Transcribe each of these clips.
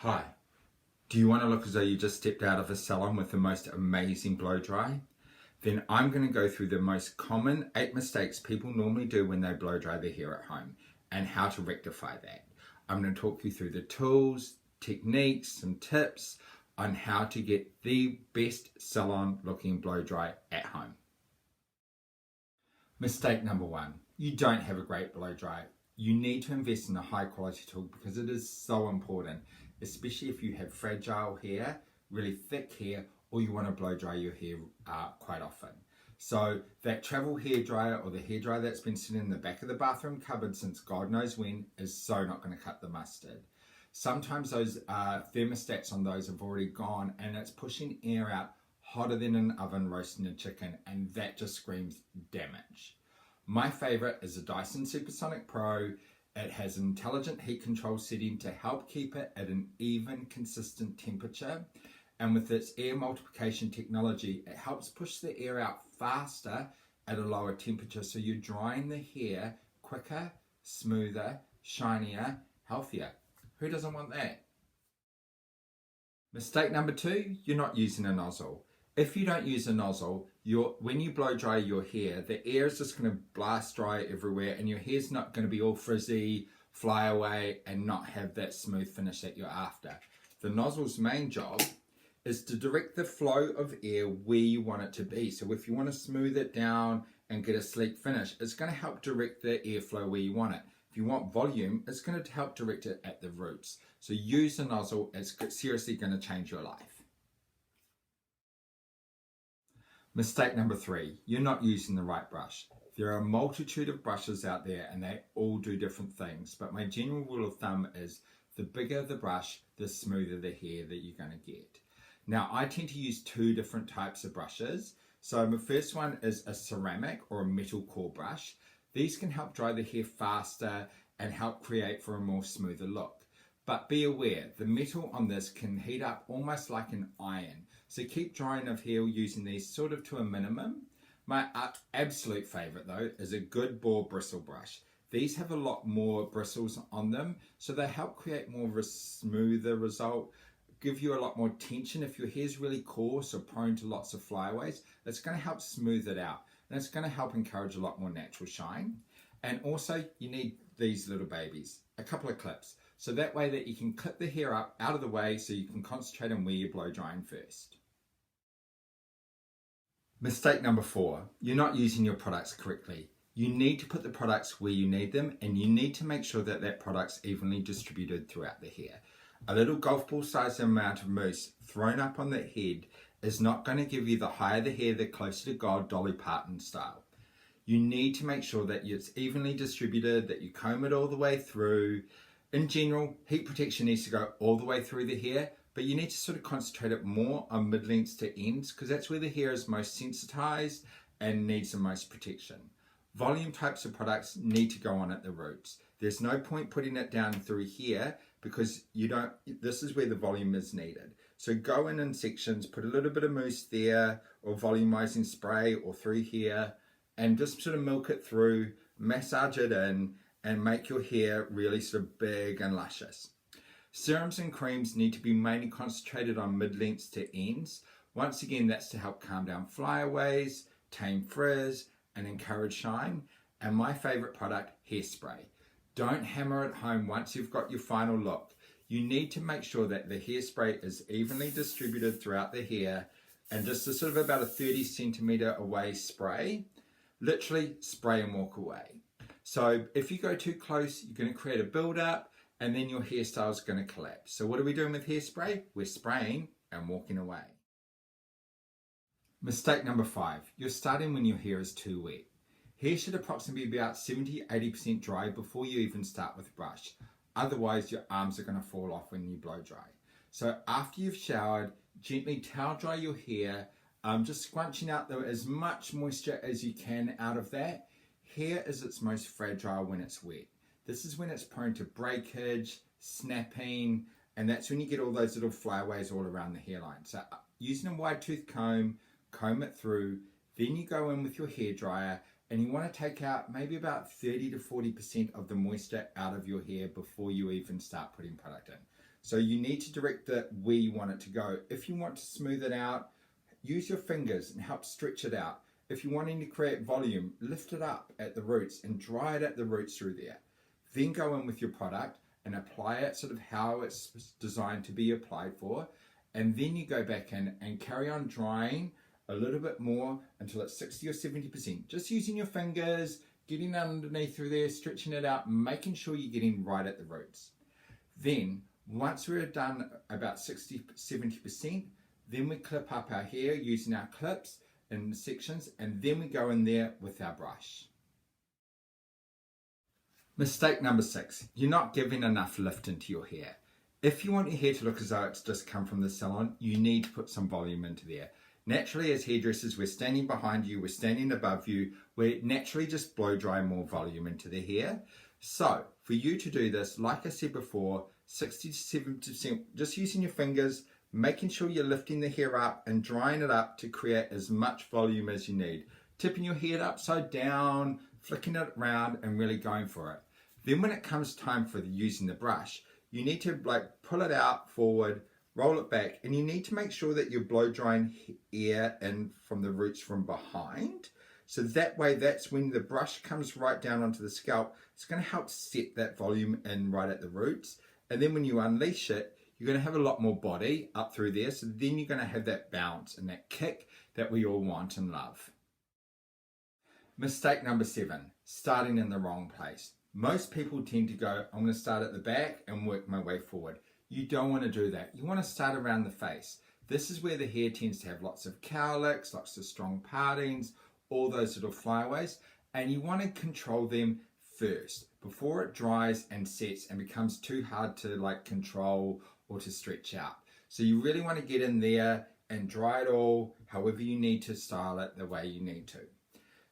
Hi, do you want to look as though you just stepped out of a salon with the most amazing blow dry? Then I'm going to go through the most common 8 mistakes people normally do when they blow dry their hair at home and how to rectify that. I'm going to talk you through the tools, techniques, some tips on how to get the best salon looking blow dry at home. Mistake number 1, you don't have a great blow dry. You need to invest in a high quality tool because it is so important, especially if you have fragile hair, really thick hair, or you want to blow dry your hair quite often. So that travel hair dryer or the hair dryer that's been sitting in the back of the bathroom cupboard since God knows when is so not going to cut the mustard. Sometimes those thermostats on those have already gone and it's pushing air out hotter than an oven roasting a chicken, and that just screams damage. My favorite is a Dyson Supersonic Pro. It has an intelligent heat control setting to help keep it at an even, consistent temperature. And with its air multiplication technology, it helps push the air out faster at a lower temperature. So you're drying the hair quicker, smoother, shinier, healthier. Who doesn't want that? Mistake number 2, you're not using a nozzle. If you don't use a nozzle, when you blow dry your hair, the air is just going to blast dry everywhere and your hair's not going to be all frizzy, fly away and not have that smooth finish that you're after. The nozzle's main job is to direct the flow of air where you want it to be. So if you want to smooth it down and get a sleek finish, it's going to help direct the airflow where you want it. If you want volume, it's going to help direct it at the roots. So use a nozzle, it's seriously going to change your life. Mistake number 3, you're not using the right brush. There are a multitude of brushes out there and they all do different things, but my general rule of thumb is the bigger the brush, the smoother the hair that you're going to get. Now, I tend to use 2 different types of brushes. So my first one is a ceramic or a metal core brush. These can help dry the hair faster and help create for a more smoother look. But be aware, the metal on this can heat up almost like an iron. So keep drying of hair using these sort of to a minimum. My absolute favorite though is a good bore bristle brush. These have a lot more bristles on them, so they help create more of a smoother result, give you a lot more tension. If your hair's really coarse or prone to lots of flyaways, it's going to help smooth it out. And it's going to help encourage a lot more natural shine. And also you need these little babies, a couple of clips. So that way that you can clip the hair up out of the way so you can concentrate on where you're blow drying first. Mistake number 4, you're not using your products correctly. You need to put the products where you need them and you need to make sure that that product's evenly distributed throughout the hair. A little golf ball sized amount of mousse thrown up on the head is not going to give you the higher the hair, the closer to God, Dolly Parton style. You need to make sure that it's evenly distributed, that you comb it all the way through. In general, heat protection needs to go all the way through the hair, but you need to sort of concentrate it more on mid-lengths to ends because that's where the hair is most sensitized and needs the most protection. Volume types of products need to go on at the roots. There's no point putting it down through here because this is where the volume is needed. So go in sections, put a little bit of mousse there or volumizing spray or through here and just sort of milk it through, massage it in and make your hair really sort of big and luscious. Serums and creams need to be mainly concentrated on mid-lengths to ends. Once again, that's to help calm down flyaways, tame frizz, and encourage shine. And my favorite product, hairspray. Don't hammer it home once you've got your final look. You need to make sure that the hairspray is evenly distributed throughout the hair and just a sort of about a 30 centimeter away spray. Literally spray and walk away. So if you go too close, you're going to create a build-up and then your hairstyle is going to collapse. So what are we doing with hairspray? We're spraying and walking away. Mistake number 5, you're starting when your hair is too wet. Hair should approximately be about 70-80% dry before you even start with brush. Otherwise your arms are going to fall off when you blow dry. So after you've showered, gently towel dry your hair, just scrunching out as much moisture as you can out of that. Hair is its most fragile when it's wet. This is when it's prone to breakage, snapping, and that's when you get all those little flyaways all around the hairline. So using a wide tooth comb it through, then you go in with your hairdryer and you want to take out maybe about 30 to 40% of the moisture out of your hair before you even start putting product in. So you need to direct it where you want it to go. If you want to smooth it out, use your fingers and help stretch it out. If you're wanting to create volume, lift it up at the roots and dry it at the roots through there. Then go in with your product and apply it sort of how it's designed to be applied for. And then you go back in and carry on drying a little bit more until it's 60 or 70%. Just using your fingers, getting underneath through there, stretching it out, making sure you're getting right at the roots. Then, once we're done about 60, 70%, then we clip up our hair using our clips in sections, and then we go in there with our brush. Mistake number 6, you're not giving enough lift into your hair. If you want your hair to look as though it's just come from the salon, you need to put some volume into there. Naturally, as hairdressers, we're standing behind you, we're standing above you, we're naturally just blow dry more volume into the hair. So, for you to do this, like I said before, 60 to 70%, just using your fingers, making sure you're lifting the hair up and drying it up to create as much volume as you need. Tipping your head upside down, flicking it around and really going for it. Then when it comes time for using the brush, you need to pull it out forward, roll it back, and you need to make sure that you're blow drying air in from the roots from behind. So that way, that's when the brush comes right down onto the scalp, it's going to help set that volume in right at the roots. And then when you unleash it, you're going to have a lot more body up through there. So then you're going to have that bounce and that kick that we all want and love. Mistake number 7, starting in the wrong place. Most people tend to go, I'm going to start at the back and work my way forward. You don't want to do that. You want to start around the face. This is where the hair tends to have lots of cowlicks, lots of strong partings, all those little flyaways, and you want to control them first before it dries and sets and becomes too hard to control or to stretch out. So you really want to get in there and dry it all however you need to style it the way you need to.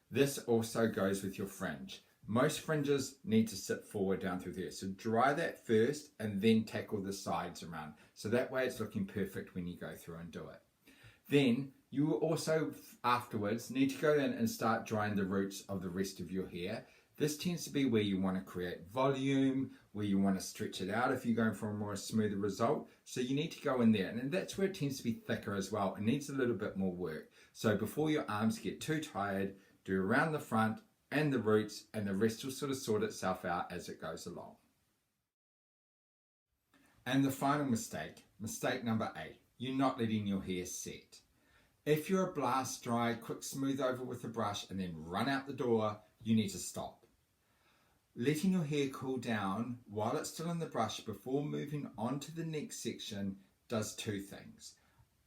This also goes with your fringe. Most fringes need to sit forward down through there. So dry that first and then tackle the sides around. So that way it's looking perfect when you go through and do it. Then you will also afterwards need to go in and start drying the roots of the rest of your hair. This tends to be where you want to create volume, where you want to stretch it out if you're going for a more smoother result. So you need to go in there, and that's where it tends to be thicker as well. It needs a little bit more work. So before your arms get too tired, do around the front and the roots, and the rest will sort of sort itself out as it goes along. And the final mistake, mistake number 8, you're not letting your hair set. If you're a blast dry, quick smooth over with a brush and then run out the door, you need to stop. Letting your hair cool down while it's still in the brush before moving on to the next section does 2 things.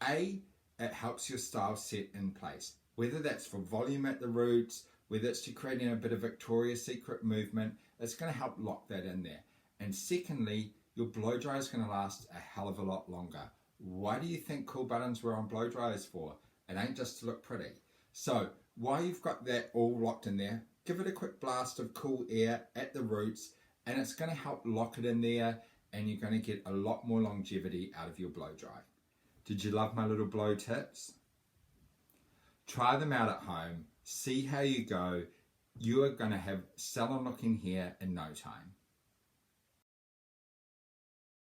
A, it helps your style set in place, whether that's for volume at the roots, whether it's to creating a bit of Victoria's Secret movement, it's going to help lock that in there. And secondly, your blow dryer is going to last a hell of a lot longer. Why do you think cool buttons were on blow dryers for? It ain't just to look pretty. So while you've got that all locked in there, give it a quick blast of cool air at the roots, and it's going to help lock it in there, and you're going to get a lot more longevity out of your blow dry. Did you love my little blow tips? Try them out at home. See how you go. You are going to have salon looking hair in no time.